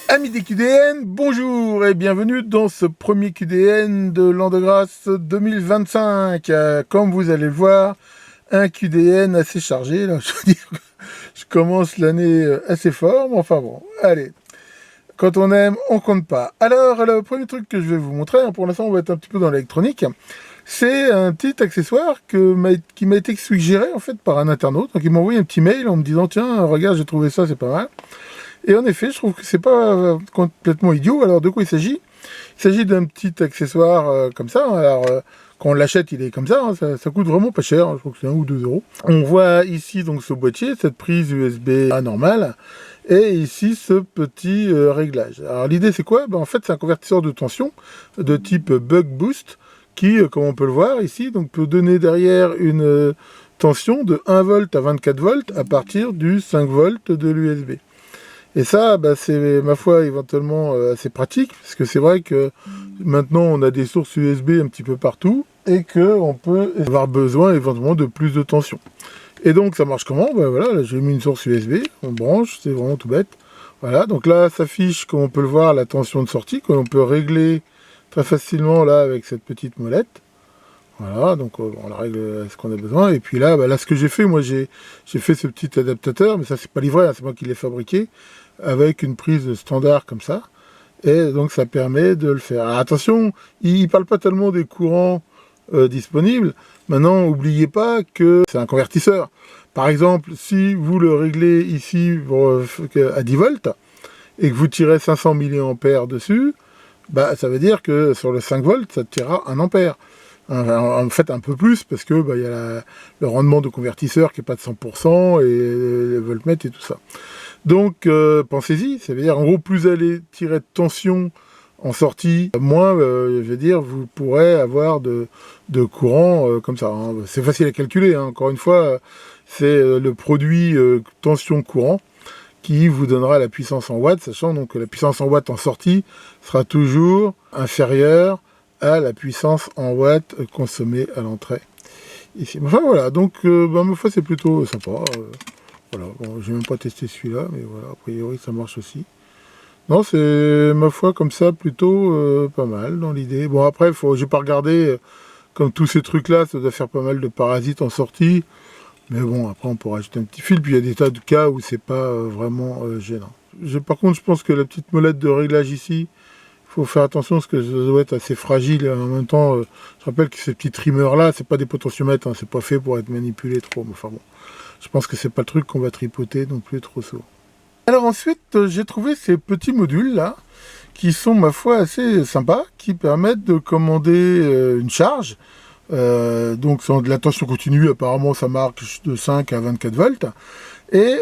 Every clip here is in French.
Amis des QDN, bonjour et bienvenue dans ce premier QDN de l'an de grâce 2025. Comme vous allez le voir, un QDN assez chargé. Là, je veux dire, je commence l'année assez fort, mais enfin bon, allez. Quand on aime, on compte pas. Alors, le premier truc que je vais vous montrer, pour l'instant on va être un petit peu dans l'électronique, c'est un petit accessoire qui m'a été suggéré en fait par un internaute. Donc il m'a envoyé un petit mail en me disant tiens, regarde, j'ai trouvé ça, c'est pas mal. Et en effet, je trouve que c'est pas complètement idiot. Alors de quoi il s'agit? Il s'agit d'un petit accessoire comme ça. Alors quand on l'achète, il est comme ça, hein, ça coûte vraiment pas cher. Je crois que c'est 1 ou 2 euros. On voit ici donc ce boîtier, cette prise USB normale, et ici ce petit réglage. Alors l'idée c'est quoi? En fait, c'est un convertisseur de tension de type Buck Boost qui, comme on peut le voir ici, donc peut donner derrière une tension de 1 volt à 24 volts à partir du 5 volts de l'USB. Et ça, c'est ma foi éventuellement assez pratique, parce que c'est vrai que maintenant on a des sources USB un petit peu partout, et qu'on peut avoir besoin éventuellement de plus de tension. Et donc ça marche comment? Voilà, là j'ai mis une source USB, on branche, c'est vraiment tout bête. Voilà, donc là s'affiche, comme on peut le voir, la tension de sortie, qu'on peut régler très facilement là avec cette petite molette. Voilà, donc on la règle à ce qu'on a besoin. Et puis là, là ce que j'ai fait, moi j'ai fait ce petit adaptateur, mais ça c'est pas livré, hein, c'est moi qui l'ai fabriqué, avec une prise standard comme ça. Et donc ça permet de le faire. Alors, attention, il ne parle pas tellement des courants disponibles. Maintenant, n'oubliez pas que c'est un convertisseur. Par exemple, si vous le réglez ici à 10 volts et que vous tirez 500 mA dessus, ça veut dire que sur le 5 volts, ça tirera 1 ampère. En fait, un peu plus, parce que il y a le rendement de convertisseur qui n'est pas de 100% et le voltmètre et tout ça. Donc, pensez-y, ça veut dire, en gros, plus vous allez tirer de tension en sortie, moins, je veux dire, vous pourrez avoir de courant comme ça. Hein. C'est facile à calculer, hein. Encore une fois, c'est le produit tension-courant qui vous donnera la puissance en watts, sachant donc que la puissance en watts en sortie sera toujours inférieure à la puissance en watts consommée à l'entrée. Ici. Enfin voilà, donc ma foi c'est plutôt sympa. Voilà, bon, j'ai même pas testé celui-là, mais voilà, a priori ça marche aussi. Non, c'est ma foi comme ça plutôt pas mal dans l'idée. Bon après, j'ai pas regardé, comme tous ces trucs-là, ça doit faire pas mal de parasites en sortie. Mais bon, après on pourra ajouter un petit fil, puis il y a des tas de cas où c'est pas vraiment gênant. Par contre, je pense que la petite molette de réglage ici, il faut faire attention parce que ça doit être assez fragile. Et en même temps, je rappelle que ces petits trimeurs-là, c'est pas des potentiomètres, hein, c'est pas fait pour être manipulé trop. Mais enfin bon, je pense que c'est pas le truc qu'on va tripoter non plus trop souvent. Alors ensuite, j'ai trouvé ces petits modules là, qui sont ma foi assez sympas, qui permettent de commander une charge. Donc c'est de la tension continue, apparemment ça marche de 5 à 24 volts, et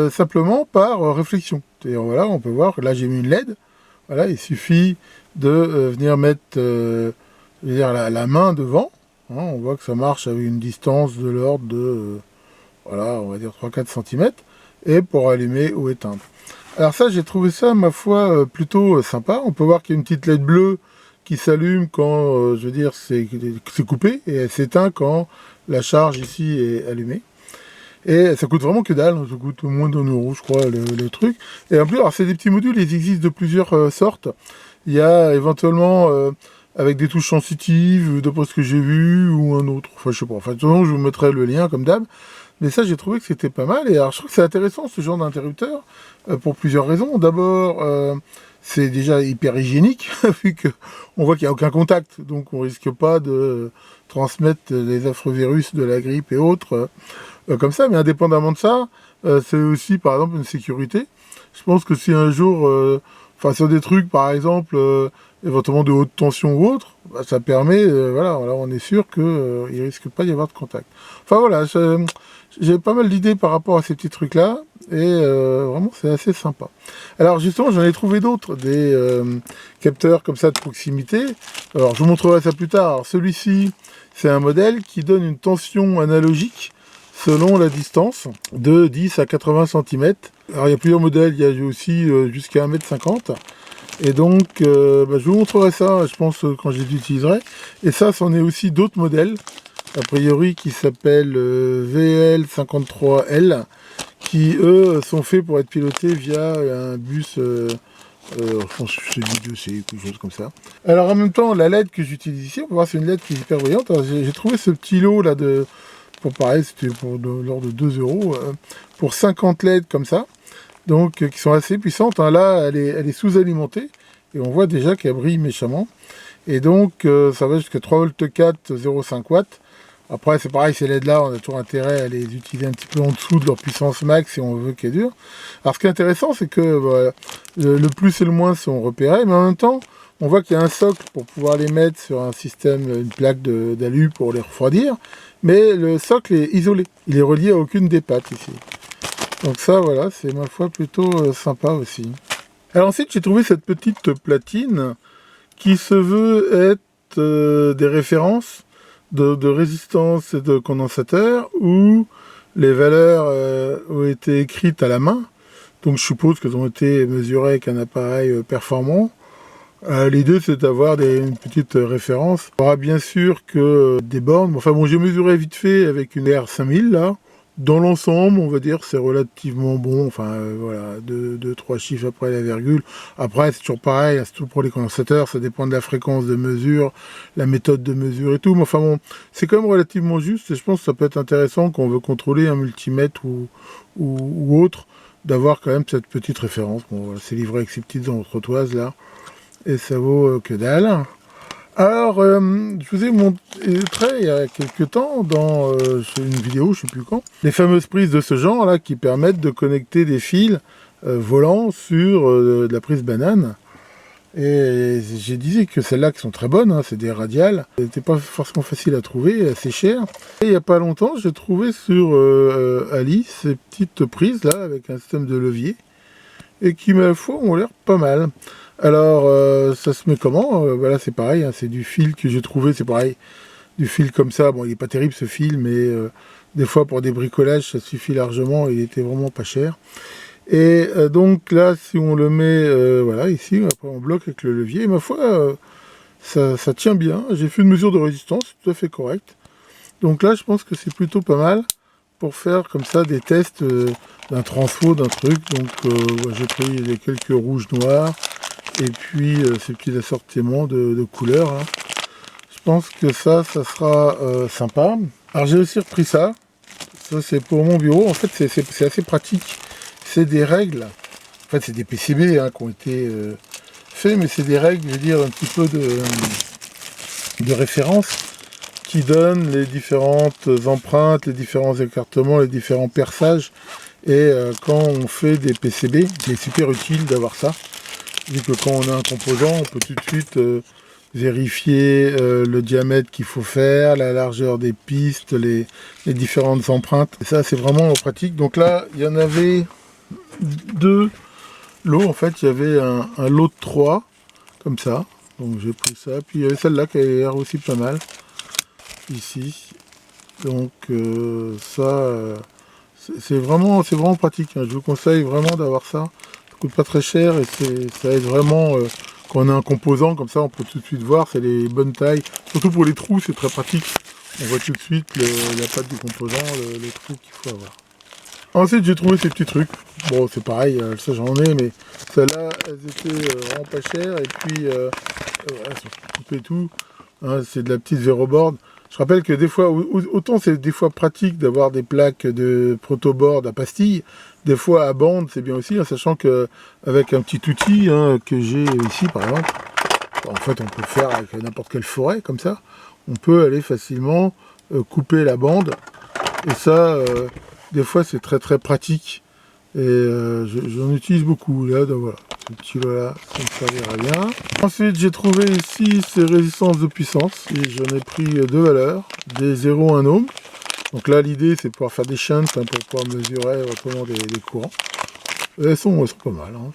simplement par réflexion. C'est-à-dire voilà, on peut voir, là j'ai mis une LED, voilà, il suffit de venir mettre je veux dire, la main devant, hein, on voit que ça marche avec une distance de l'ordre de, voilà, on va dire 3-4 cm, et pour allumer ou éteindre. Alors ça, j'ai trouvé ça, ma foi, plutôt sympa. On peut voir qu'il y a une petite LED bleue qui s'allume quand, je veux dire, c'est coupé, et elle s'éteint quand la charge ici est allumée. Et ça coûte vraiment que dalle, ça coûte moins d'1 euro, je crois, le truc. Et en plus, alors c'est des petits modules, ils existent de plusieurs sortes. Il y a éventuellement avec des touches sensitives, d'après ce que j'ai vu, ou un autre. Enfin, je sais pas. Enfin, de toute façon, je vous mettrai le lien comme d'hab. Mais ça, j'ai trouvé que c'était pas mal. Et alors, je trouve que c'est intéressant, ce genre d'interrupteur, pour plusieurs raisons. D'abord, c'est déjà hyper hygiénique, vu qu'on voit qu'il n'y a aucun contact. Donc, on risque pas de transmettre les affreux virus de la grippe et autres comme ça. Mais indépendamment de ça, c'est aussi, par exemple, une sécurité. Je pense que si un jour, enfin, sur des trucs, par exemple, éventuellement de haute tension ou autre, ça permet, voilà, là, on est sûr qu'il ne risque pas d'y avoir de contact. Enfin, voilà, j'ai pas mal d'idées par rapport à ces petits trucs-là, et vraiment c'est assez sympa. Alors justement, j'en ai trouvé d'autres, des capteurs comme ça de proximité. Alors je vous montrerai ça plus tard. Alors celui-ci, c'est un modèle qui donne une tension analogique selon la distance de 10 à 80 cm. Alors il y a plusieurs modèles, il y a aussi jusqu'à 1,50 m. Et donc, je vous montrerai ça, je pense, quand je les utiliserai. Et ça, c'en est aussi d'autres modèles, a priori qui s'appellent VL53L, qui eux sont faits pour être pilotés via un bus Je pense que c'est du 2C, quelque chose comme ça. Alors en même temps, la LED que j'utilise ici, on peut voir c'est une LED qui est hyper brillante. J'ai trouvé ce petit lot là pour pareil, c'était pour l'ordre de 2 euros, pour 50 LED comme ça, donc qui sont assez puissantes. Hein. Là, elle est sous-alimentée, et on voit déjà qu'elle brille méchamment. Et donc, ça va jusqu'à 3V4, 0,5 watts. Après, c'est pareil, ces LED-là, on a toujours intérêt à les utiliser un petit peu en dessous de leur puissance max si on veut qu'elles durent. Alors, ce qui est intéressant, c'est que voilà, le plus et le moins sont repérés, mais en même temps, on voit qu'il y a un socle pour pouvoir les mettre sur un système, une plaque d'alu pour les refroidir, mais le socle est isolé. Il est relié à aucune des pattes ici. Donc ça, voilà, c'est ma foi plutôt sympa aussi. Alors ensuite, j'ai trouvé cette petite platine qui se veut être des références de résistance et de condensateur où les valeurs ont été écrites à la main. Donc je suppose qu'elles ont été mesurées avec un appareil performant. L'idée c'est d'avoir une petite référence. Il y aura bien sûr que des bornes. Enfin bon, j'ai mesuré vite fait avec une R5000 là. Dans l'ensemble, on va dire c'est relativement bon. Enfin voilà, 2-3 chiffres après la virgule. Après c'est toujours pareil, c'est tout pour les condensateurs, ça dépend de la fréquence de mesure, la méthode de mesure et tout. Mais enfin bon, c'est quand même relativement juste et je pense que ça peut être intéressant quand on veut contrôler un multimètre ou autre, d'avoir quand même cette petite référence. Bon, voilà, c'est livré avec ces petites entretoises là. Et ça vaut que dalle. Alors, je vous ai montré il y a quelques temps, dans une vidéo, je ne sais plus quand, les fameuses prises de ce genre là qui permettent de connecter des fils volants sur de la prise banane. Et j'ai dit que celles-là qui sont très bonnes, hein, c'est des radiales. Elles n'étaient pas forcément faciles à trouver, assez chères. Et il n'y a pas longtemps, j'ai trouvé sur Ali ces petites prises là avec un système de levier et qui, ma foi, ont l'air pas mal. Alors, ça se met comment Voilà, c'est pareil, hein, c'est du fil que j'ai trouvé, c'est pareil, du fil comme ça. Bon, il n'est pas terrible ce fil, mais des fois pour des bricolages, ça suffit largement, il était vraiment pas cher. Et donc là, si on le met, voilà, ici, après on bloque avec le levier, et ma foi, ça tient bien. J'ai fait une mesure de résistance tout à fait correcte. Donc là, je pense que c'est plutôt pas mal pour faire comme ça des tests d'un transfo, d'un truc. Donc j'ai pris les quelques rouges noirs et puis ces petits assortiments de couleurs. Hein. Je pense que ça sera sympa. Alors j'ai aussi repris ça. Ça c'est pour mon bureau. En fait c'est assez pratique. C'est des règles. En fait c'est des PCB hein, qui ont été faits, mais c'est des règles, je veux dire, un petit peu de référence qui donnent les différentes empreintes, les différents écartements, les différents perçages. Et quand on fait des PCB, c'est super utile d'avoir ça. Vu que quand on a un composant, on peut tout de suite vérifier le diamètre qu'il faut faire, la largeur des pistes, les différentes empreintes. Et ça, c'est vraiment pratique. Donc là, il y en avait 2 lots. En fait, il y avait un lot de 3, comme ça. Donc j'ai pris ça. Puis il y avait celle-là qui avait l'air aussi pas mal. Ici. Donc ça, c'est vraiment pratique. Hein. Je vous conseille vraiment d'avoir ça. Ça coûte pas très cher et ça aide vraiment quand on a un composant comme ça, on peut tout de suite voir, c'est les bonnes tailles. Surtout pour les trous, c'est très pratique. On voit tout de suite la patte du composant, les trous qu'il faut avoir. Ensuite, j'ai trouvé ces petits trucs. Bon, c'est pareil, ça j'en ai, mais celles-là, elles étaient vraiment pas chères. Et puis, voilà, elles sont coupées et tout. Hein, c'est de la petite Veroboard. Je rappelle que des fois, autant c'est des fois pratique d'avoir des plaques de protoboard à pastilles, des fois à bande c'est bien aussi, hein, sachant que avec un petit outil hein, que j'ai ici par exemple, en fait on peut le faire avec n'importe quelle forêt comme ça, on peut aller facilement couper la bande, et ça des fois c'est très pratique, et j'en utilise beaucoup là, donc voilà. Ce petit lot-là, ça me servira bien. Ensuite, j'ai trouvé ici ces résistances de puissance. Et j'en ai pris 2 valeurs, des 0 1 ohm. Donc là, l'idée, c'est de pouvoir faire des shunts hein, pour pouvoir mesurer autrement des courants. Et elles sont pas mal. Hein.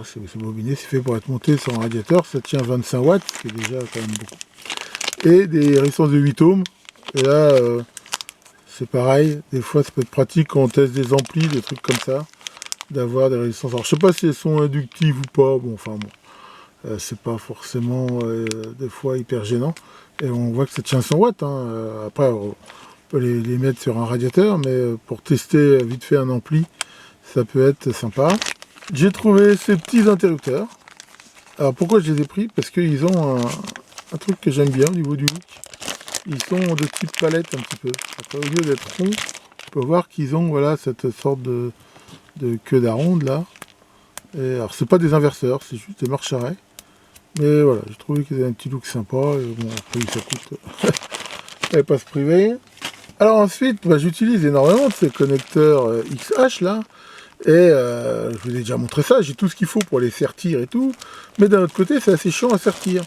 C'est bobiné, c'est fait pour être monté sur un radiateur. Ça tient 25 watts, ce qui est déjà quand même beaucoup. Et des résistances de 8 ohms. Et là, c'est pareil. Des fois, ça peut être pratique quand on teste des amplis, des trucs comme ça, d'avoir des résistances. Alors je sais pas si elles sont inductives ou pas, bon enfin bon, c'est pas forcément des fois hyper gênant, et on voit que ça tient 100 watts, hein. Après on peut les mettre sur un radiateur, mais pour tester vite fait un ampli, ça peut être sympa. J'ai trouvé ces petits interrupteurs. Alors pourquoi je les ai pris? Parce qu'ils ont un truc que j'aime bien au niveau du look. Ils sont de type palette un petit peu. Après, au lieu d'être rond, on peut voir qu'ils ont voilà, cette sorte de queue d'aronde là. Et alors c'est pas des inverseurs, c'est juste des marche-arrêts. Mais voilà, j'ai trouvé qu'ils avaient un petit look sympa. Et bon, après ça coûte. Fallait pas se priver. Alors ensuite, bah, j'utilise énormément de ces connecteurs XH là. Et je vous ai déjà montré ça, j'ai tout ce qu'il faut pour les sertir et tout. Mais d'un autre côté, c'est assez chiant à sertir.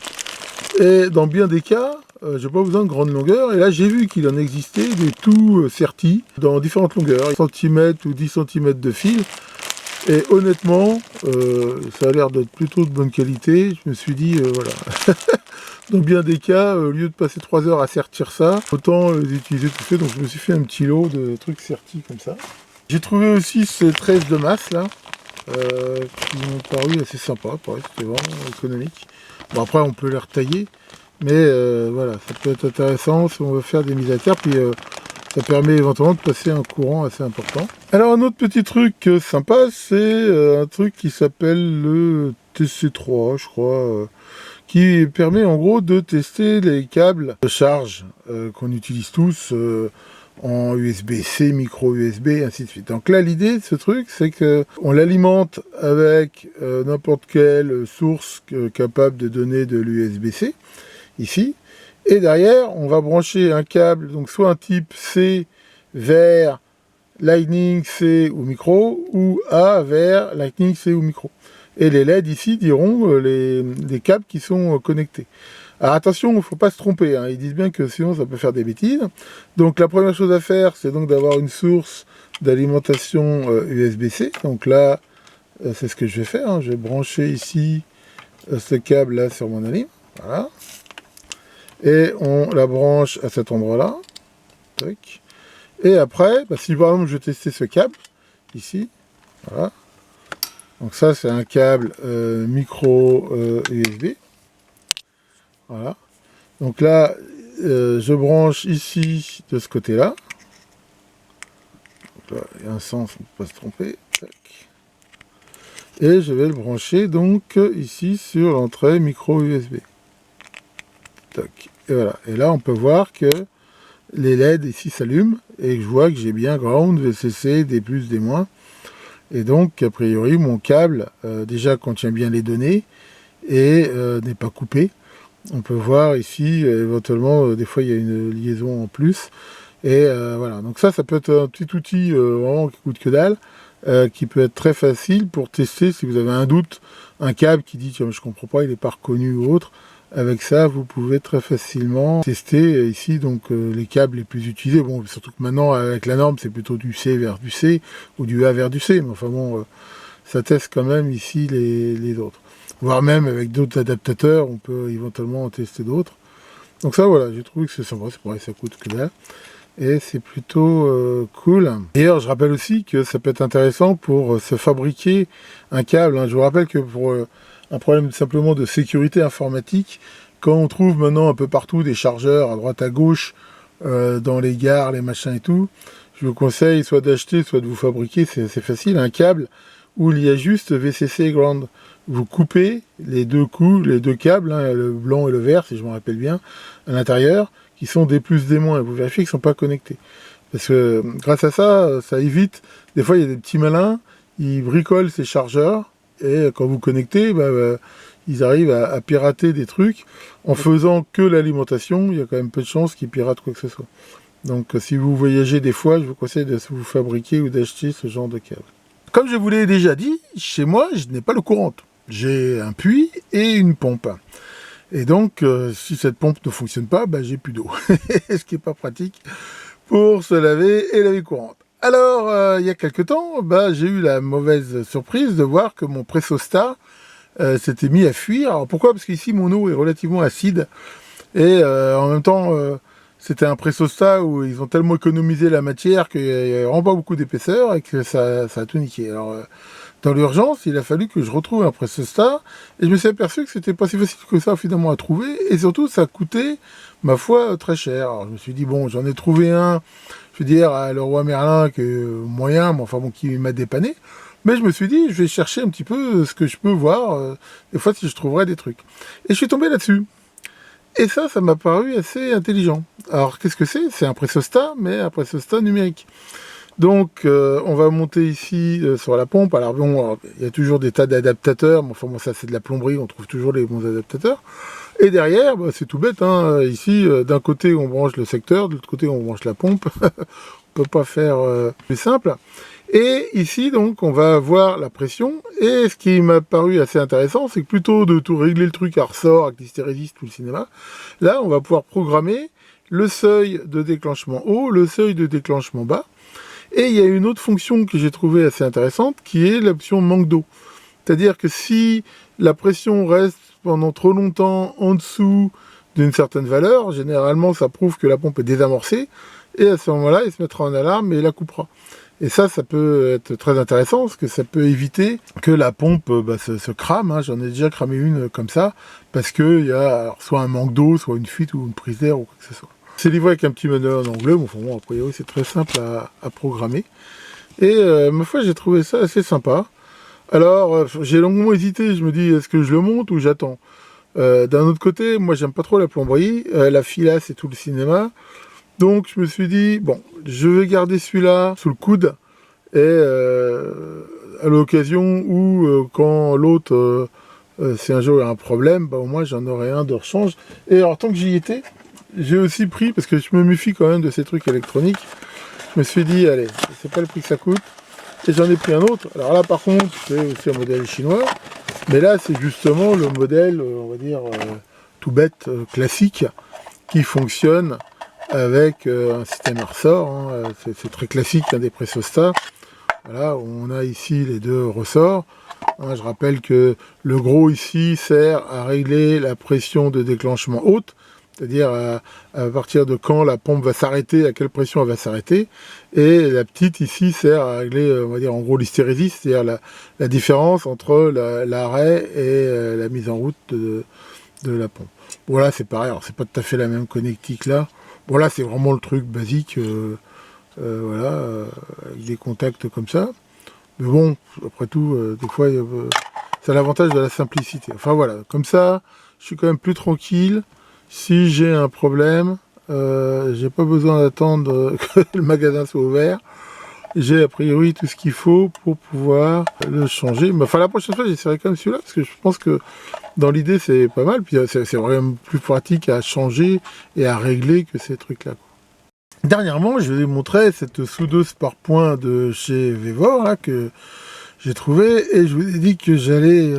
Et dans bien des cas, j'ai pas besoin de grande longueur. Et là, j'ai vu qu'il en existait des tout sertis dans différentes longueurs, centimètres ou 10 cm de fil. Et honnêtement, ça a l'air d'être plutôt de bonne qualité. Je me suis dit, voilà. Dans bien des cas, au lieu de passer 3 heures à sertir ça, autant les utiliser tout fait. Donc je me suis fait un petit lot de trucs sertis comme ça. J'ai trouvé aussi ces 13 de masse là, qui m'ont paru assez sympa, pareil, c'était vraiment économique. Bon après on peut les retailler, mais voilà, ça peut être intéressant si on veut faire des mises à terre, puis ça permet éventuellement de passer un courant assez important. Alors un autre petit truc sympa, c'est un truc qui s'appelle le TC3, je crois, qui permet en gros de tester les câbles de charge qu'on utilise tous en USB-C, micro USB, ainsi de suite. Donc là, l'idée de ce truc, c'est que on l'alimente avec n'importe quelle source capable de donner de l'USB-C, ici, et derrière, on va brancher un câble, donc soit un type C vers Lightning C ou micro, ou A vers Lightning C ou micro. Et les LED ici diront les câbles qui sont connectés. Alors attention, il ne faut pas se tromper, hein. Ils disent bien que sinon ça peut faire des bêtises. Donc la première chose à faire, c'est donc d'avoir une source d'alimentation USB-C. Donc là, c'est ce que je vais faire, hein. Je vais brancher ici ce câble là sur mon alim. Voilà. Et on la branche à cet endroit-là. Et après, bah, si par exemple je vais tester ce câble, ici, voilà. Donc ça c'est un câble micro USB. Voilà. Donc là, je branche ici de ce côté-là. Il y a un sens, on ne peut pas se tromper. Tac. Et je vais le brancher donc ici sur l'entrée micro USB. Tac. Et voilà. Et là, on peut voir que les LED ici s'allument et je vois que j'ai bien ground, VCC, des plus, des moins. Et donc, a priori, mon câble déjà contient bien les données et n'est pas coupé. On peut voir ici, éventuellement, des fois il y a une liaison en plus. Et voilà, donc ça peut être un petit outil vraiment qui coûte que dalle, qui peut être très facile pour tester si vous avez un doute, un câble qui dit tiens, je comprends pas, il n'est pas reconnu ou autre. Avec ça, vous pouvez très facilement tester ici donc les câbles les plus utilisés. Bon, surtout que maintenant avec la norme, c'est plutôt du C vers du C ou du A vers du C. Mais enfin bon, ça teste quand même ici les autres. Voire même avec d'autres adaptateurs, on peut éventuellement en tester d'autres. Donc ça voilà, j'ai trouvé que c'est sympa, c'est pareil, ça coûte que dalle. Et c'est plutôt cool. D'ailleurs, je rappelle aussi que ça peut être intéressant pour se fabriquer un câble, hein. Je vous rappelle que pour un problème simplement de sécurité informatique, quand on trouve maintenant un peu partout des chargeurs à droite à gauche, dans les gares, les machins et tout, je vous conseille soit d'acheter, soit de vous fabriquer, c'est facile, un câble où il y a juste VCC et ground. Vous coupez les deux coups, les deux câbles, hein, le blanc et le vert, si je me rappelle bien, à l'intérieur, qui sont des plus, des moins. Vous vérifiez qu'ils ne sont pas connectés. Parce que grâce à ça, ça évite. Des fois, il y a des petits malins, ils bricolent ces chargeurs, et quand vous connectez, ils arrivent à pirater des trucs. En faisant que l'alimentation, il y a quand même peu de chances qu'ils piratent quoi que ce soit. Donc si vous voyagez des fois, je vous conseille de vous fabriquer ou d'acheter ce genre de câble. Comme je vous l'ai déjà dit, chez moi, je n'ai pas l'eau courante. J'ai un puits et une pompe. Et donc, si cette pompe ne fonctionne pas, j'ai plus d'eau. Ce qui n'est pas pratique pour se laver et laver courante. Alors, il y a quelques temps, j'ai eu la mauvaise surprise de voir que mon Pressostat s'était mis à fuir. Alors pourquoi? Parce qu'ici, mon eau est relativement acide. Et en même temps, c'était un Pressostat où ils ont tellement économisé la matière qu'il n'y a vraiment pas beaucoup d'épaisseur et que ça a tout niqué. Alors, dans l'urgence, il a fallu que je retrouve un Pressostat et je me suis aperçu que c'était pas si facile que ça finalement à trouver et surtout ça coûtait, ma foi, très cher. Alors je me suis dit, bon, j'en ai trouvé un, je veux dire, à Leroy Merlin, que moyen, mais enfin bon, qui m'a dépanné. Mais je me suis dit, je vais chercher un petit peu ce que je peux voir, des fois si je trouverais des trucs. Et je suis tombé là-dessus. Et ça m'a paru assez intelligent. Alors qu'est-ce que c'est? C'est un pressostat, mais un pressostat numérique. Donc on va monter ici sur la pompe. Alors bon, il y a toujours des tas d'adaptateurs, mais enfin bon, ça c'est de la plomberie, on trouve toujours les bons adaptateurs. Et derrière, bah, c'est tout bête, hein. Ici, d'un côté on branche le secteur, de l'autre côté on branche la pompe. On peut pas faire plus simple. Et ici, donc, on va voir la pression. Et ce qui m'a paru assez intéressant, c'est que plutôt de tout régler le truc à ressort, avec l'hystérésiste ou le cinéma, là, on va pouvoir programmer le seuil de déclenchement haut, le seuil de déclenchement bas. Et il y a une autre fonction que j'ai trouvée assez intéressante, qui est l'option manque d'eau. C'est-à-dire que si la pression reste pendant trop longtemps en dessous d'une certaine valeur, généralement, ça prouve que la pompe est désamorcée. Et à ce moment-là, il se mettra en alarme et la coupera. Et ça peut être très intéressant, parce que ça peut éviter que la pompe se crame. Hein. J'en ai déjà cramé une comme ça, parce qu'il y a alors, soit un manque d'eau, soit une fuite ou une prise d'air, ou quoi que ce soit. C'est livré avec un petit manuel en anglais, mais enfin, bon, a priori c'est très simple à programmer. Et ma foi, j'ai trouvé ça assez sympa. Alors, j'ai longuement hésité, je me dis, est-ce que je le monte ou j'attends? D'un autre côté, moi j'aime pas trop la plomberie, la filasse et tout le cinéma. Donc je me suis dit, bon, je vais garder celui-là sous le coude, et à l'occasion où, quand l'autre, si un jour il y a un problème, bah, au moins j'en aurai un de rechange. Et alors tant que j'y étais, j'ai aussi pris, parce que je me méfie quand même de ces trucs électroniques, je me suis dit, allez, c'est pas le prix que ça coûte, et j'en ai pris un autre. Alors là par contre, c'est aussi un modèle chinois, mais là c'est justement le modèle, on va dire, tout bête, classique, qui fonctionne avec un système à ressort, hein. C'est très classique, hein, des pressostats. Voilà, on a ici les deux ressorts. Hein, je rappelle que le gros ici sert à régler la pression de déclenchement haute, c'est-à-dire à partir de quand la pompe va s'arrêter, à quelle pression elle va s'arrêter. Et la petite ici sert à régler, on va dire en gros l'hystérésis, c'est-à-dire la différence entre l'arrêt et la mise en route de la pompe. Voilà, c'est pareil, alors c'est pas tout à fait la même connectique là. Bon là c'est vraiment le truc basique, voilà, avec des contacts comme ça. Mais bon, après tout, des fois, c'est l'avantage de la simplicité. Enfin voilà, comme ça, je suis quand même plus tranquille. Si j'ai un problème, j'ai pas besoin d'attendre que le magasin soit ouvert. J'ai a priori tout ce qu'il faut pour pouvoir le changer. Mais enfin la prochaine fois, j'essaierai quand même celui-là, parce que je pense que dans l'idée, c'est pas mal. Puis c'est vraiment plus pratique à changer et à régler que ces trucs-là. Dernièrement, je vous ai montré cette soudeuse par point de chez Vevor là, que j'ai trouvé, et je vous ai dit que j'allais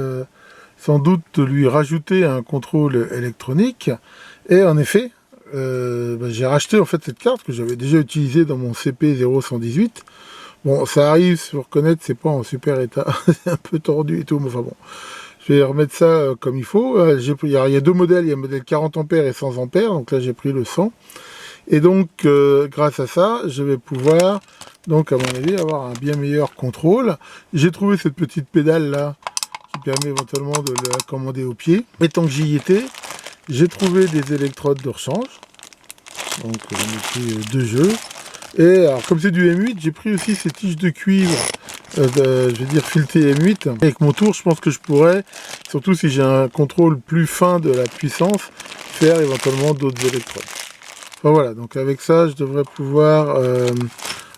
sans doute lui rajouter un contrôle électronique. Et en effet, j'ai racheté en fait cette carte que j'avais déjà utilisée dans mon CP0118. Bon, ça arrive, il faut reconnaître, c'est pas en super état, c'est un peu tordu et tout, mais enfin bon. Je vais remettre ça comme il faut. Il y a deux modèles, il y a le modèle 40 ampères et 100 ampères, donc là j'ai pris le 100. Et donc, grâce à ça, je vais pouvoir, donc à mon avis, avoir un bien meilleur contrôle. J'ai trouvé cette petite pédale là, qui permet éventuellement de la commander au pied. Et tant que j'y étais, j'ai trouvé des électrodes de rechange. Donc j'en ai pris deux jeux. Et alors comme c'est du M8, j'ai pris aussi ces tiges de cuivre, je vais dire filetées M8. Avec mon tour, je pense que je pourrais, surtout si j'ai un contrôle plus fin de la puissance, faire éventuellement d'autres électrodes. Enfin, voilà, donc avec ça, je devrais pouvoir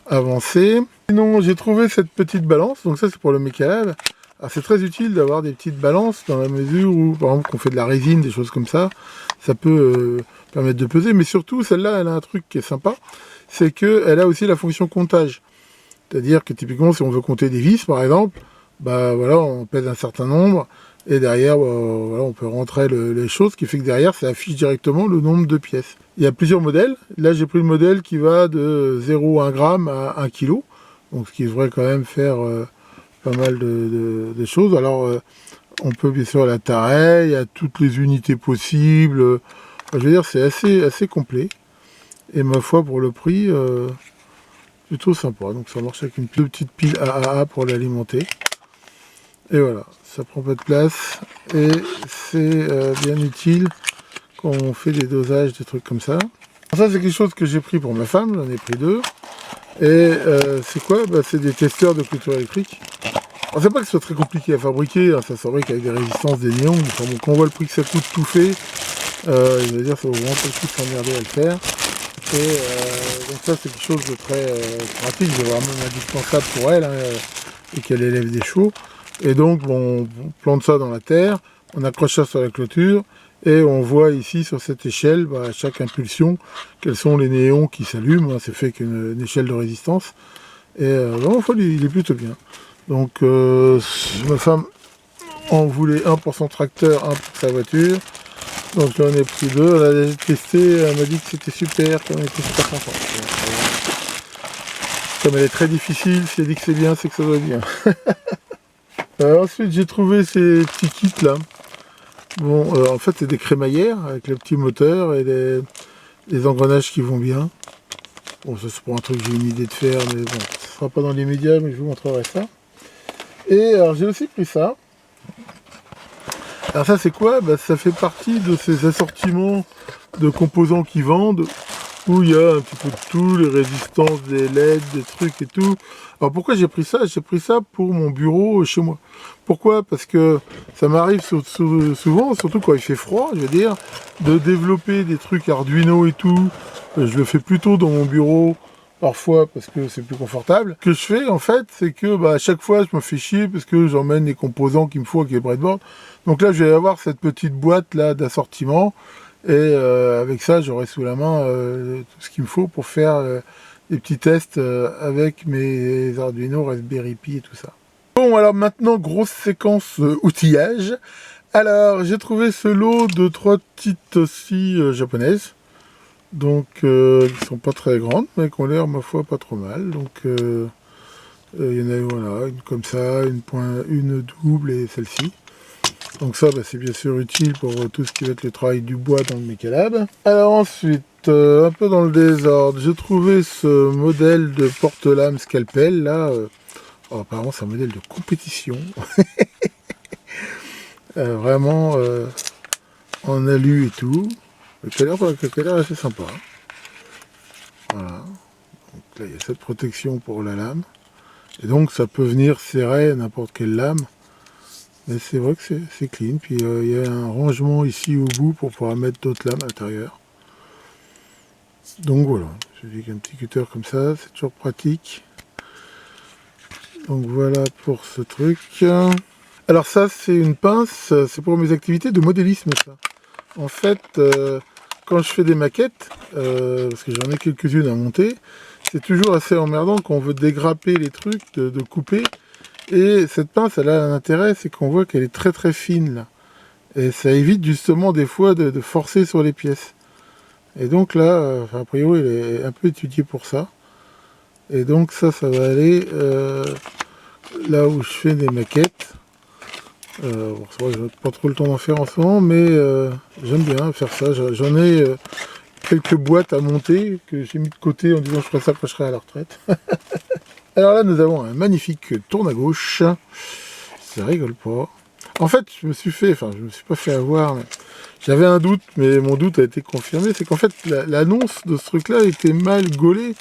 avancer. Sinon, j'ai trouvé cette petite balance, donc ça c'est pour le mécalab. Alors c'est très utile d'avoir des petites balances dans la mesure où, par exemple, qu'on fait de la résine, des choses comme ça, ça peut permettre de peser, mais surtout, celle-là, elle a un truc qui est sympa, c'est qu'elle a aussi la fonction comptage. C'est-à-dire que typiquement, si on veut compter des vis, par exemple, bah voilà, on pèse un certain nombre, et derrière, voilà, on peut rentrer les choses, ce qui fait que derrière, ça affiche directement le nombre de pièces. Il y a plusieurs modèles. Là, j'ai pris le modèle qui va de 0,1 g à 1 kg, donc ce qui devrait quand même faire pas mal de choses. Alors, on peut bien sûr la tarer, il y a toutes les unités possibles. Enfin, je veux dire, c'est assez complet. Et ma foi, pour le prix, plutôt sympa. Donc ça marche avec une petite pile AAA pour l'alimenter. Et voilà, ça prend pas de place. Et c'est bien utile quand on fait des dosages, des trucs comme ça. Alors ça, c'est quelque chose que j'ai pris pour ma femme, j'en ai pris deux. Et c'est quoi? Bah, c'est des testeurs de culture électrique. Alors, c'est pas que ce soit très compliqué à fabriquer, hein, ça fabrique avec des résistances, des néons, enfin, bon, quand on voit le prix que ça coûte tout fait, il va dire ça vaut vraiment pas le coup de s'emmerder à le faire. Et donc ça c'est quelque chose de très pratique, c'est vraiment indispensable pour elle, hein, et qu'elle élève des chevaux. Et donc bon, on plante ça dans la terre, on accroche ça sur la clôture, et on voit ici sur cette échelle, à chaque impulsion, quels sont les néons qui s'allument, hein, c'est fait qu'une échelle de résistance. Et vraiment, il est plutôt bien. Donc ma femme en voulait un pour son tracteur, un pour sa voiture. Donc j'en ai pris deux, elle a testé, elle m'a dit que c'était super, qu'elle était super contente. Comme elle est très difficile, si elle dit que c'est bien, c'est que ça doit être bien. Ensuite j'ai trouvé ces petits kits là. Bon, en fait c'est des crémaillères avec le petit moteur et les engrenages qui vont bien. Bon, ça c'est pour un truc que j'ai une idée de faire, mais bon, ce sera pas dans les médias, mais je vous montrerai ça. Et alors j'ai aussi pris ça. Alors ça c'est quoi? Ça fait partie de ces assortiments de composants qui vendent, où il y a un petit peu de tout, les résistances, des LED, des trucs et tout. Alors pourquoi j'ai pris ça? J'ai pris ça pour mon bureau chez moi. Pourquoi? Parce que ça m'arrive souvent, surtout quand il fait froid, je veux dire, de développer des trucs Arduino et tout. Je le fais plutôt dans mon bureau, parfois parce que c'est plus confortable. Ce que je fais en fait, c'est que à chaque fois je me fais chier parce que j'emmène les composants qu'il me faut avec les breadboards. Donc là je vais avoir cette petite boîte là d'assortiment. Et avec ça, j'aurai sous la main tout ce qu'il me faut pour faire des petits tests avec mes Arduino, Raspberry Pi et tout ça. Bon, alors maintenant, grosse séquence outillage. Alors, j'ai trouvé ce lot de 3 petites scies japonaises. Donc, qui sont pas très grandes, mais qui ont l'air, ma foi, pas trop mal. Donc, il y en a voilà, une comme ça, une double et celle-ci. Donc ça, c'est bien sûr utile pour tout ce qui va être le travail du bois dans le Mécalab. Alors ensuite, un peu dans le désordre, j'ai trouvé ce modèle de porte-lame scalpel, là. Apparemment, c'est un modèle de compétition. Vraiment en alu et tout. Qui a l'air assez sympa. Voilà. Donc là, il y a cette protection pour la lame. Et donc, ça peut venir serrer n'importe quelle lame. Mais c'est vrai que c'est clean. Puis il y a un rangement ici au bout pour pouvoir mettre d'autres lames à l'intérieur. Donc voilà, je dis qu'un petit cutter comme ça, c'est toujours pratique. Donc voilà pour ce truc. Alors ça, c'est une pince, c'est pour mes activités de modélisme ça. En fait, quand je fais des maquettes, parce que j'en ai quelques-unes à monter, c'est toujours assez emmerdant quand on veut dégrapper les trucs, de couper. Et cette pince, elle a un intérêt, c'est qu'on voit qu'elle est très très fine là. Et ça évite justement des fois de forcer sur les pièces. Et donc là, a priori, elle est un peu étudiée pour ça. Et donc ça va aller là où je fais des maquettes. Bon, c'est vrai que je n'ai pas trop le temps d'en faire en ce moment, mais j'aime bien faire ça. J'en ai quelques boîtes à monter que j'ai mis de côté en disant que je ferai ça quand je serai à la retraite. Alors là, nous avons un magnifique tourne à gauche. Ça rigole pas. En fait, je me suis pas fait avoir. J'avais un doute, mais mon doute a été confirmé. C'est qu'en fait, l'annonce de ce truc-là était mal gaulée.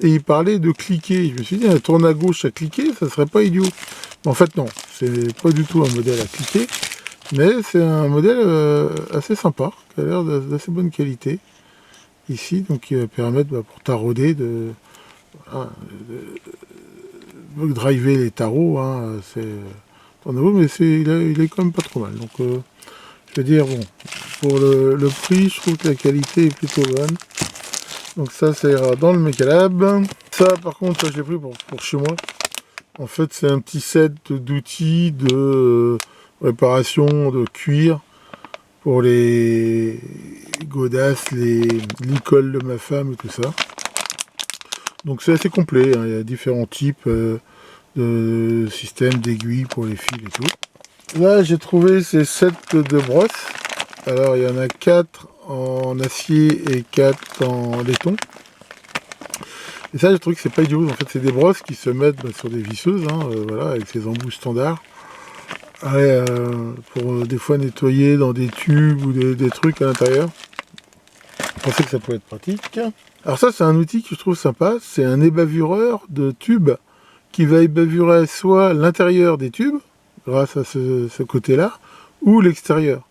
Et il parlait de cliquer. Je me suis dit, un tourne à gauche à cliquer, ça serait pas idiot. Mais en fait, non. C'est pas du tout un modèle à cliquer. Mais c'est un modèle assez sympa, qui a l'air d'assez bonne qualité. Ici, donc qui va permettre pour tarauder de driver les tarots, hein, c'est mais il est quand même pas trop mal. Donc je veux dire, bon, pour le prix, je trouve que la qualité est plutôt bonne. Donc ça ira dans le Mécalab. Ça par contre, ça je l'ai pris pour chez moi. En fait c'est un petit set d'outils de réparation de cuir pour les godasses, l'icole de ma femme et tout ça. Donc c'est assez complet, hein. Il y a différents types de systèmes d'aiguilles pour les fils et tout. Là j'ai trouvé ces sets de brosses. Alors il y en a 4 en acier et 4 en laiton. Et ça je trouve que c'est pas idiot. En fait c'est des brosses qui se mettent sur des visseuses, hein, voilà, avec ces embouts standards. Pour des fois nettoyer dans des tubes ou des trucs à l'intérieur. Je pensais que ça pouvait être pratique. Alors ça c'est un outil que je trouve sympa. C'est un ébavureur de tubes qui va ébavurer soit l'intérieur des tubes, grâce à ce côté-là, ou l'extérieur.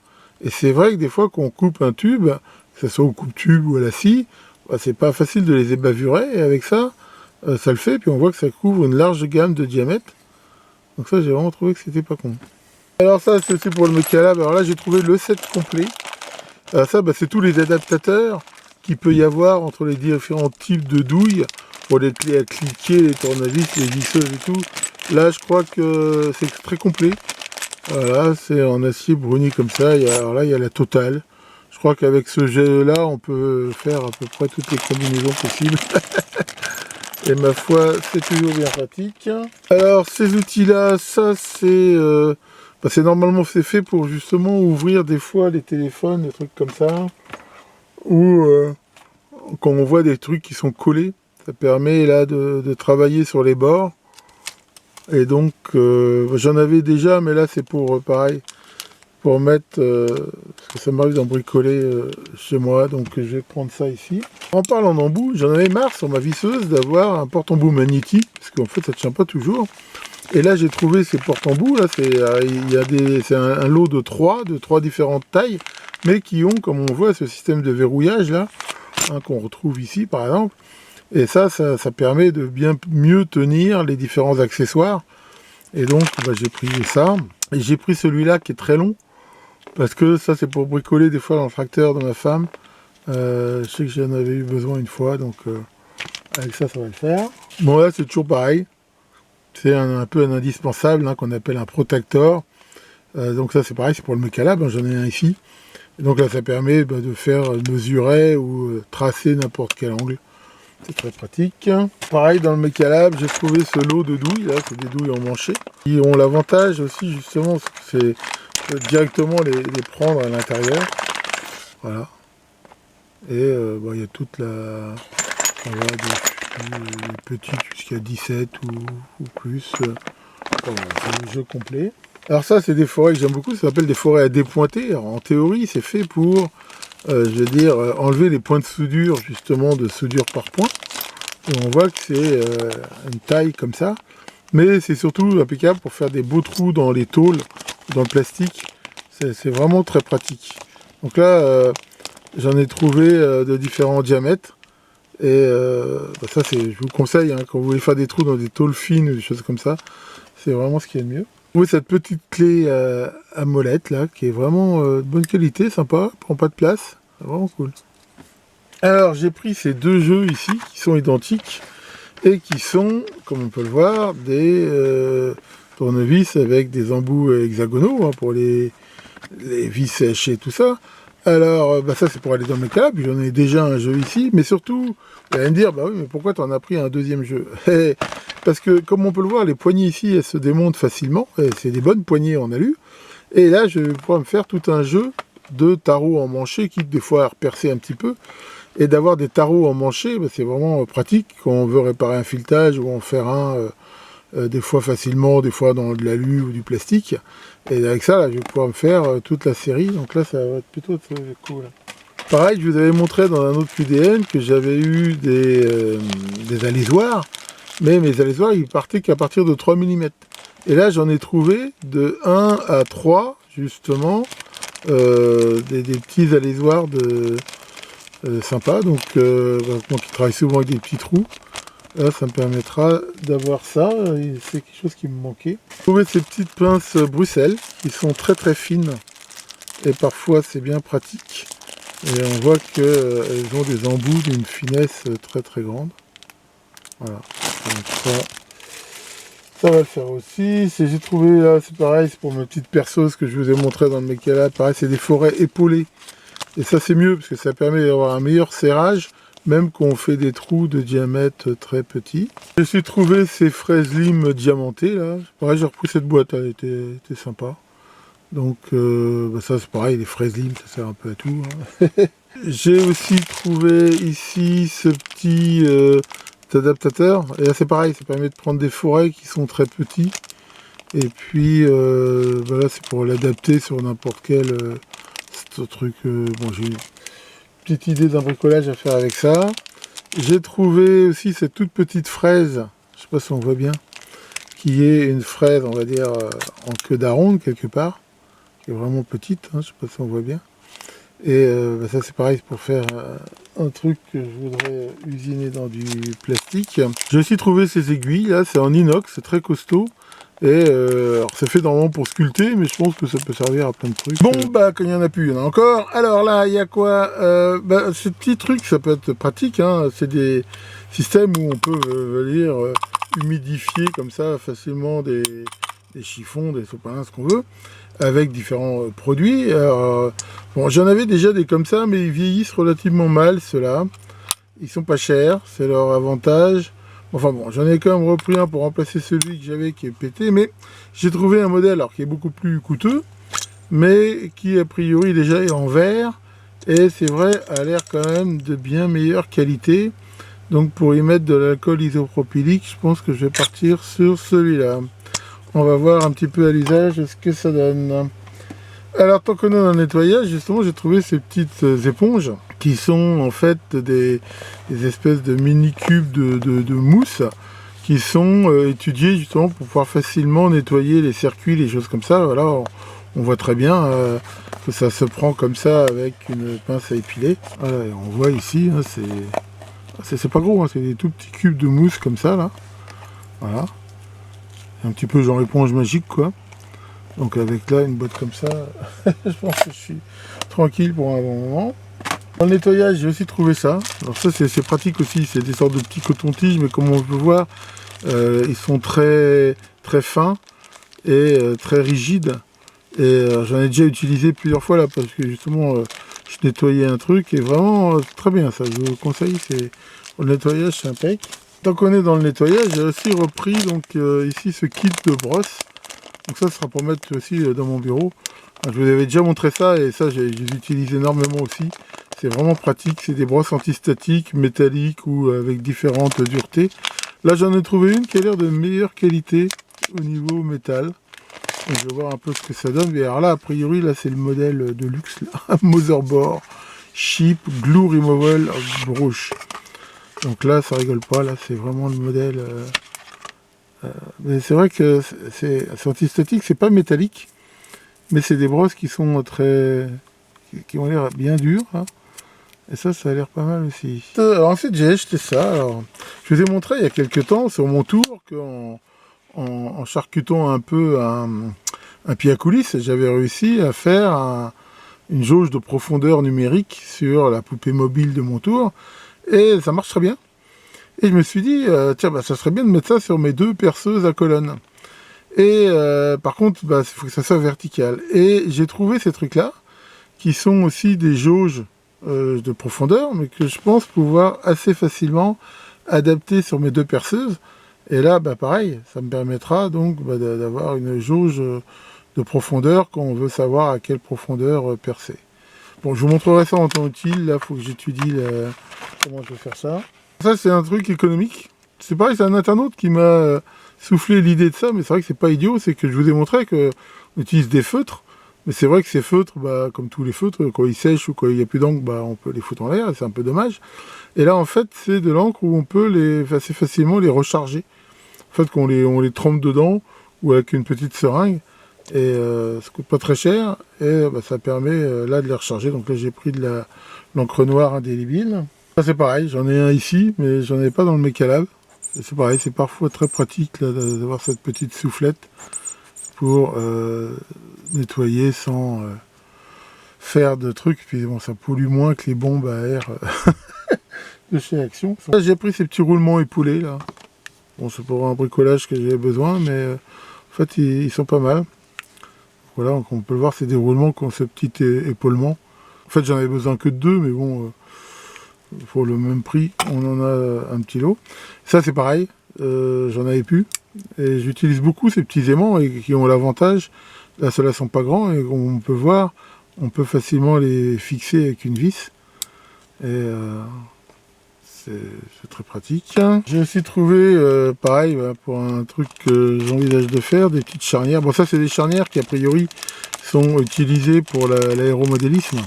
Et c'est vrai que des fois qu'on coupe un tube, que ce soit au coupe-tube ou à la scie, bah, c'est pas facile de les ébavurer, et avec ça, ça le fait, puis on voit que ça couvre une large gamme de diamètres. Donc ça, j'ai vraiment trouvé que c'était pas con. Alors ça, c'est aussi pour le Mecalab. Alors là, j'ai trouvé le set complet. Alors ça, bah, c'est tous les adaptateurs qu'il peut y avoir entre les différents types de douilles pour les clés à cliquer, les tournevis, les visseuses et tout. Là, je crois que c'est très complet. Voilà, c'est en acier bruni comme ça. Alors là, il y a la totale. Je crois qu'avec ce jet-là, on peut faire à peu près toutes les combinaisons possibles. Et ma foi, c'est toujours bien pratique. Alors, ces outils-là, ça, c'est normalement c'est fait pour justement ouvrir des fois les téléphones, des trucs comme ça. Ou quand on voit des trucs qui sont collés, ça permet là de travailler sur les bords. Et donc, j'en avais déjà, mais là, c'est pour, pareil, pour mettre, parce que ça m'arrive d'en bricoler chez moi, donc je vais prendre ça ici. En parlant d'embout, j'en avais marre sur ma visseuse d'avoir un porte-embout magnétique, parce qu'en fait ça ne tient pas toujours. Et là j'ai trouvé ces porte-embouts, là c'est un lot de trois différentes tailles, mais qui ont, comme on voit, ce système de verrouillage là, hein, qu'on retrouve ici par exemple. Et ça permet de bien mieux tenir les différents accessoires. Et donc bah, j'ai pris ça, et j'ai pris celui-là qui est très long, parce que ça c'est pour bricoler des fois dans le tracteur de ma femme. Je sais que j'en avais eu besoin une fois, donc avec ça va le faire. Bon là c'est toujours pareil, c'est un peu un indispensable, hein, qu'on appelle un protector. Donc ça c'est pareil, c'est pour le Mecalab, hein, j'en ai un ici. Et donc là ça permet de faire mesurer ou tracer n'importe quel angle. C'est très pratique. Pareil dans le Mecalab, j'ai trouvé ce lot de douilles, là c'est des douilles emmanchées, qui ont l'avantage aussi justement, c'est directement les prendre à l'intérieur. Voilà. Et il y a toute la... Voilà, des petites jusqu'à 17 ou plus. Voilà, c'est le jeu complet. Alors ça, c'est des forêts que j'aime beaucoup, ça s'appelle des forêts à dépointer. Alors, en théorie, c'est fait pour, je veux dire, enlever les points de soudure, justement, de soudure par point. Et on voit que c'est une taille comme ça. Mais c'est surtout impeccable pour faire des beaux trous dans les tôles, dans le plastique. C'est vraiment très pratique. Donc là... j'en ai trouvé de différents diamètres. Et ça, je vous conseille, hein, quand vous voulez faire des trous dans des tôles fines ou des choses comme ça, c'est vraiment ce qu'il y a de mieux. Vous voyez cette petite clé à molette, là, qui est vraiment de bonne qualité, sympa, prend pas de place, c'est vraiment cool. Alors, j'ai pris ces deux jeux ici, qui sont identiques, et qui sont, comme on peut le voir, des tournevis avec des embouts hexagonaux, hein, pour les vis sèches et tout ça. Alors, ça c'est pour aller dans le Mecalab, j'en ai déjà un jeu ici, mais surtout, vous allez me dire, bah oui, mais pourquoi tu en as pris un deuxième jeu? Parce que, comme on peut le voir, les poignées ici, elles se démontent facilement, c'est des bonnes poignées en alu, et là, je vais pouvoir me faire tout un jeu de tarots emmanchés, quitte des fois à repercer un petit peu, et d'avoir des tarots emmanchés, c'est vraiment pratique quand on veut réparer un filetage ou en faire un... des fois facilement, des fois dans de l'alu ou du plastique. Et avec ça, là, je vais pouvoir me faire toute la série. Donc là, ça va être plutôt très cool. Pareil, je vous avais montré dans un autre QDN que j'avais eu des alésoirs. Mais mes alésoirs, ils partaient qu'à partir de 3 mm. Et là, j'en ai trouvé de 1 à 3, justement, des petits alésoirs sympas. Donc, moi qui travaille souvent avec des petits trous, là, ça me permettra d'avoir ça, c'est quelque chose qui me manquait. J'ai trouvé ces petites pinces Bruxelles, qui sont très très fines, et parfois c'est bien pratique. Et on voit qu'elles ont des embouts d'une finesse très très grande. Voilà, donc ça va le faire aussi. J'ai trouvé là, c'est pareil, c'est pour mes petites perceuses que je vous ai montré dans le Mecalab. Pareil, c'est des forêts épaulées. Et ça c'est mieux, parce que ça permet d'avoir un meilleur serrage, même quand on fait des trous de diamètre très petits. Je suis trouvé ces fraises lime diamantées là. Pareil, j'ai repris cette boîte, elle était sympa. Donc ça c'est pareil, les fraises lime, ça sert un peu à tout. Hein. J'ai aussi trouvé ici ce petit adaptateur. Et là c'est pareil, ça permet de prendre des forêts qui sont très petits. Et puis voilà, c'est pour l'adapter sur n'importe quel truc. Bon, j'ai une petite idée d'un bricolage à faire avec ça. J'ai trouvé aussi cette toute petite fraise, je sais pas si on voit bien, qui est une fraise, on va dire, en queue d'aronde quelque part, qui est vraiment petite, hein, je sais pas si on voit bien. Et ça c'est pareil pour faire un truc que je voudrais usiner dans du plastique. J'ai aussi trouvé ces aiguilles, là c'est en inox, c'est très costaud. Et alors c'est fait normalement pour sculpter, mais je pense que ça peut servir à plein de trucs. Bon bah quand il y en a plus, il y en a encore. Alors là, il y a quoi ce petit truc, ça peut être pratique, hein. C'est des systèmes où on peut venir humidifier comme ça facilement des chiffons, des sopalins, ce qu'on veut, avec différents produits. Alors, bon, j'en avais déjà des comme ça, mais ils vieillissent relativement mal, ceux-là. Ils sont pas chers, c'est leur avantage. Enfin bon, j'en ai quand même repris un pour remplacer celui que j'avais qui est pété, mais j'ai trouvé un modèle alors qui est beaucoup plus coûteux, mais qui a priori déjà est en verre, et c'est vrai, a l'air quand même de bien meilleure qualité. Donc pour y mettre de l'alcool isopropylique, je pense que je vais partir sur celui-là. On va voir un petit peu à l'usage ce que ça donne. Alors tant qu'on est dans le nettoyage, justement, j'ai trouvé ces petites éponges qui sont en fait des espèces de mini cubes de mousse qui sont étudiés justement pour pouvoir facilement nettoyer les circuits, les choses comme ça. Voilà, on voit très bien que ça se prend comme ça avec une pince à épiler. Voilà, et on voit ici, hein, c'est pas gros, hein, c'est des tout petits cubes de mousse comme ça là. Voilà, un petit peu genre éponge magique quoi. Donc avec là une boîte comme ça, je pense que je suis tranquille pour un bon moment. Dans le nettoyage, j'ai aussi trouvé ça. Alors ça c'est pratique aussi, c'est des sortes de petits cotons-tiges, mais comme on peut voir, ils sont très très fins et très rigides. Et j'en ai déjà utilisé plusieurs fois là, parce que justement je nettoyais un truc et vraiment très bien ça, je vous conseille, pour le nettoyage c'est impec. Tant qu'on est dans le nettoyage, j'ai aussi repris donc ici ce kit de brosse. Donc ça sera pour mettre aussi dans mon bureau. Je vous avais déjà montré ça et ça je les utilise énormément aussi. C'est vraiment pratique, c'est des brosses antistatiques, métalliques ou avec différentes duretés. Là j'en ai trouvé une qui a l'air de meilleure qualité au niveau métal. Donc, je vais voir un peu ce que ça donne. Mais alors là a priori là c'est le modèle de luxe, là. Motherboard Cheap Glue Removal Brush. Donc là ça rigole pas, là c'est vraiment le modèle... mais c'est vrai que c'est antistatique, c'est pas métallique, mais c'est des brosses qui sont qui ont l'air bien dures, hein. Et ça a l'air pas mal aussi. Alors ensuite j'ai acheté ça. Alors, je vous ai montré il y a quelques temps sur mon tour qu'en en charcutant un peu un pied à coulisses, j'avais réussi à faire une jauge de profondeur numérique sur la poupée mobile de mon tour, et ça marche très bien. Et je me suis dit, tiens, bah, ça serait bien de mettre ça sur mes deux perceuses à colonne. Et par contre, il faut que ça soit vertical. Et j'ai trouvé ces trucs-là, qui sont aussi des jauges de profondeur, mais que je pense pouvoir assez facilement adapter sur mes deux perceuses. Et là, bah, pareil, ça me permettra donc d'avoir une jauge de profondeur quand on veut savoir à quelle profondeur percer. Bon, je vous montrerai ça en temps utile. Là, il faut que j'étudie comment je vais faire ça. Ça, c'est un truc économique. C'est pareil, c'est un internaute qui m'a soufflé l'idée de ça, mais c'est vrai que c'est pas idiot. C'est que je vous ai montré qu'on utilise des feutres, mais c'est vrai que ces feutres, comme tous les feutres, quand ils sèchent ou quand il n'y a plus d'encre, on peut les foutre en l'air, et c'est un peu dommage. Et là, en fait, c'est de l'encre où on peut assez facilement les recharger. En fait, qu'on les trempe dedans, ou avec une petite seringue, et ça coûte pas très cher, et ça permet là de les recharger. Donc là, j'ai pris de l'encre noire indélébile. Ça c'est pareil, j'en ai un ici, mais j'en ai pas dans le Mécalab. C'est pareil, c'est parfois très pratique d'avoir cette petite soufflette pour nettoyer sans faire de trucs. Puis bon, ça pollue moins que les bombes à air de chez Action. Là, j'ai pris ces petits roulements épaulés là. Bon, c'est pour un bricolage que j'avais besoin, mais en fait ils sont pas mal. Voilà, donc on peut le voir, c'est des roulements qui ont ce petit épaulement. En fait, j'en avais besoin que de deux, mais bon. Pour le même prix, on en a un petit lot. Ça c'est pareil, j'en avais plus. Et j'utilise beaucoup ces petits aimants et qui ont l'avantage, là ceux-là sont pas grands et on peut voir, on peut facilement les fixer avec une vis. Et c'est très pratique. J'ai aussi trouvé, pareil, pour un truc que j'envisage de faire, des petites charnières. Bon ça c'est des charnières qui a priori sont utilisées pour l'aéromodélisme.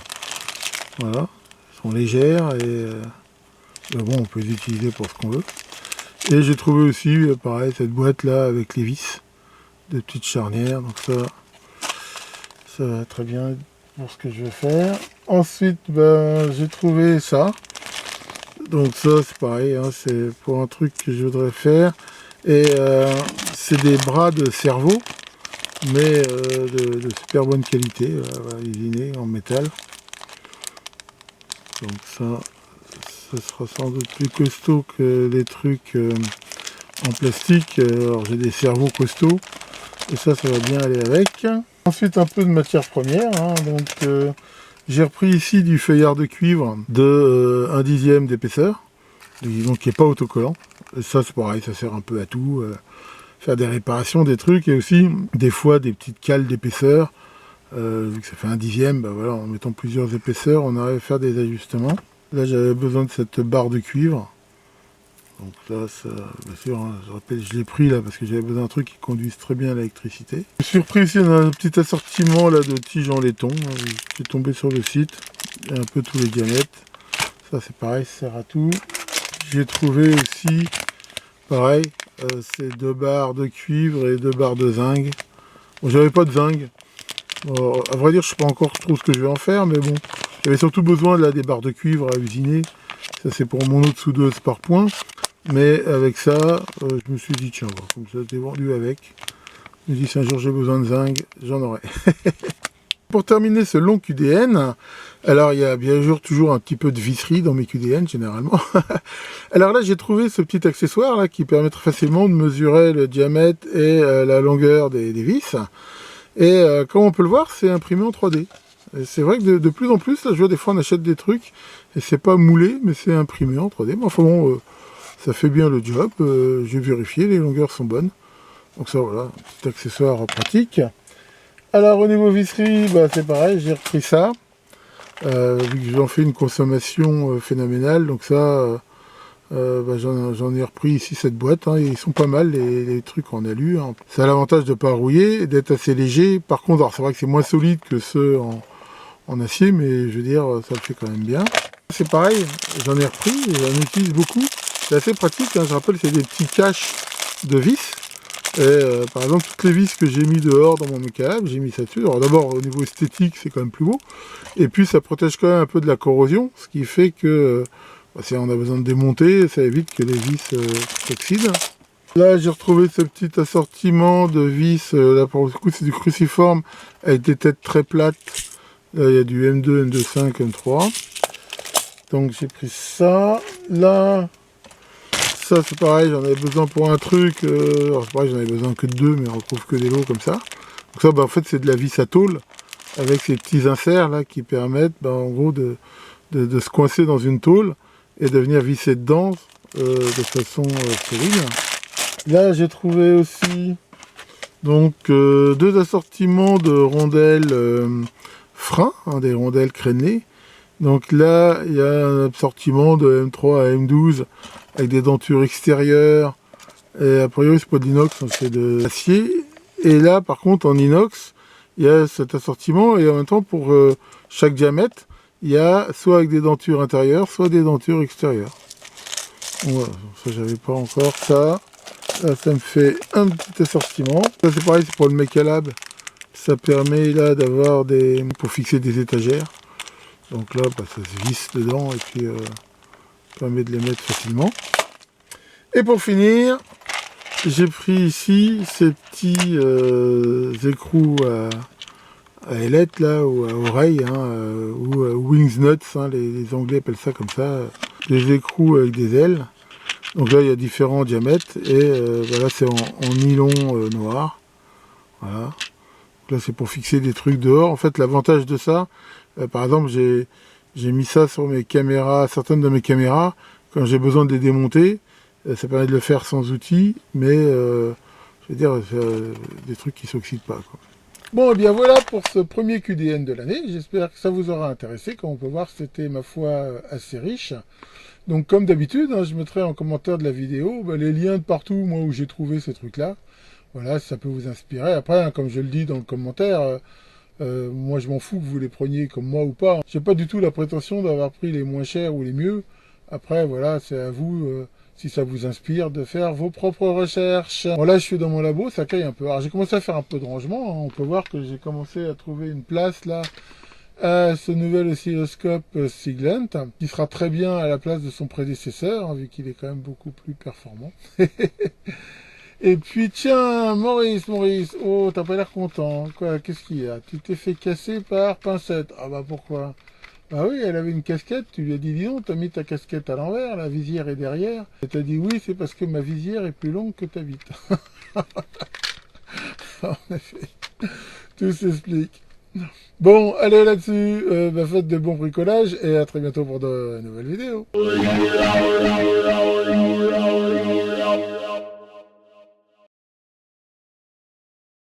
Voilà. Sont légères et bon, on peut les utiliser pour ce qu'on veut. Et j'ai trouvé aussi, pareil, cette boîte là avec les vis, des petites charnières, donc ça va très bien pour ce que je vais faire. Ensuite, ben, j'ai trouvé ça. Donc ça, c'est pareil, hein, c'est pour un truc que je voudrais faire. Et c'est des bras de cerveau, mais de super bonne qualité, voilà, usinés en métal. Donc ça sera sans doute plus costaud que les trucs en plastique. Alors j'ai des cerveaux costauds, et ça va bien aller avec. Ensuite, un peu de matière première, hein, donc j'ai repris ici du feuillard de cuivre de 1/10 d'épaisseur, donc qui n'est pas autocollant. Et ça c'est pareil, ça sert un peu à tout, faire des réparations, des trucs, et aussi des fois des petites cales d'épaisseur, vu que ça fait 1/10, bah voilà, en mettant plusieurs épaisseurs, on arrive à faire des ajustements. Là j'avais besoin de cette barre de cuivre, donc là, ça, bien sûr, hein, je rappelle, je l'ai pris là parce que j'avais besoin d'un truc qui conduise très bien à l'électricité. Je suis surpris aussi, on a un petit assortiment là de tiges en laiton. Je suis tombé sur le site, il y a un peu tous les diamètres. Ça c'est pareil, ça sert à tout. J'ai trouvé aussi, pareil, ces 2 barres de cuivre et 2 barres de zinc. Bon, j'avais pas de zinc. Bon, à vrai dire, je sais pas encore trop ce que je vais en faire, mais bon. J'avais surtout besoin là des barres de cuivre à usiner. Ça c'est pour mon autre soudeuse par point. Mais avec ça, je me suis dit, tiens, bon, comme ça, c'est vendu avec. Je me dis, si un jour j'ai besoin de zinc, j'en aurai. Pour terminer ce long QDN, alors il y a bien sûr toujours un petit peu de visserie dans mes QDN, généralement. Alors là, j'ai trouvé ce petit accessoire là qui permet très facilement de mesurer le diamètre et la longueur des vis. Et comme on peut le voir, c'est imprimé en 3D. C'est vrai que de plus en plus, là, je vois des fois on achète des trucs et c'est pas moulé, mais c'est imprimé en 3D. Mais enfin bon, ça fait bien le job. J'ai vérifié, les longueurs sont bonnes. Donc ça, voilà, un petit accessoire pratique. Alors au niveau visserie, bah, c'est pareil, j'ai repris ça. Vu que j'en fais une consommation phénoménale, donc ça, bah, j'en ai repris ici cette boîte. Hein, et ils sont pas mal les trucs en alu. Hein. Ça a l'avantage de ne pas rouiller, d'être assez léger. Par contre, c'est vrai que c'est moins solide que ceux en acier, mais je veux dire, ça le fait quand même bien. C'est pareil, j'en ai repris et j'en utilise beaucoup. C'est assez pratique, hein, je rappelle, c'est des petits caches de vis. Et par exemple, toutes les vis que j'ai mis dehors dans mon mécalab, j'ai mis ça dessus. Alors d'abord, au niveau esthétique, c'est quand même plus beau. Et puis, ça protège quand même un peu de la corrosion, ce qui fait que si on a besoin de démonter, ça évite que les vis s'oxydent. Là, j'ai retrouvé ce petit assortiment de vis. Là, pour le coup, c'est du cruciforme avec des têtes très plates. Là, il y a du M2, M2.5, M3. Donc, j'ai pris ça. Là... Ça c'est pareil, j'en avais besoin pour un truc, alors c'est pareil, j'en avais besoin que de 2, mais on retrouve que des lots comme ça. Donc ça, bah, en fait, c'est de la vis à tôle, avec ces petits inserts là qui permettent, bah, en gros, de se coincer dans une tôle et de venir visser dedans de façon stérile. Là, j'ai trouvé aussi donc 2 assortiments de rondelles freins, hein, des rondelles crénées. Donc là, il y a un assortiment de M3 à M12 avec des dentures extérieures. Et a priori, c'est pas de l'inox, c'est de l'acier. Et là, par contre, en inox, il y a cet assortiment. Et en même temps, pour chaque diamètre, il y a soit avec des dentures intérieures, soit des dentures extérieures. Voilà, ça, j'avais pas encore ça. Là, ça me fait un petit assortiment. Ça, c'est pareil, c'est pour le Mecalab. Ça permet là d'avoir des... pour fixer des étagères. Donc là, bah, ça se visse dedans et puis permet de les mettre facilement. Et pour finir, j'ai pris ici ces petits écrous à ailettes là, ou à oreilles, hein, ou wings nuts, hein, les Anglais appellent ça comme ça, des écrous avec des ailes. Donc là, il y a différents diamètres et voilà, c'est en nylon noir. Voilà. Donc là, c'est pour fixer des trucs dehors. En fait, l'avantage de ça, par exemple, j'ai mis ça sur mes caméras, certaines de mes caméras, quand j'ai besoin de les démonter, ça permet de le faire sans outils, mais je veux dire, des trucs qui ne s'oxydent pas, quoi. Bon, et bien voilà pour ce premier QDN de l'année. J'espère que ça vous aura intéressé. Comme on peut voir, c'était, ma foi, assez riche. Donc, comme d'habitude, hein, je mettrai en commentaire de la vidéo les liens de partout, moi, où j'ai trouvé ces trucs-là. Voilà, si ça peut vous inspirer. Après, hein, comme je le dis dans le commentaire, moi, je m'en fous que vous les preniez comme moi ou pas. J'ai pas du tout la prétention d'avoir pris les moins chers ou les mieux. Après, voilà, c'est à vous. si ça vous inspire de faire vos propres recherches. Bon, là, je suis dans mon labo, ça caille un peu. Alors, j'ai commencé à faire un peu de rangement, hein. On peut voir que j'ai commencé à trouver une place, là, à ce nouvel oscilloscope Siglent, qui sera très bien à la place de son prédécesseur, hein, vu qu'il est quand même beaucoup plus performant. Et puis, tiens, Maurice, oh, t'as pas l'air content. Quoi, qu'est-ce qu'il y a? Tu t'es fait casser par Pincette. Ah bah pourquoi? Ah oui, elle avait une casquette, tu lui as dit, dis donc, t'as mis ta casquette à l'envers, la visière est derrière. Elle t'a dit, oui, c'est parce que ma visière est plus longue que ta bite. En effet, tout s'explique. Bon, allez là-dessus, faites de bons bricolages et à très bientôt pour de nouvelles vidéos.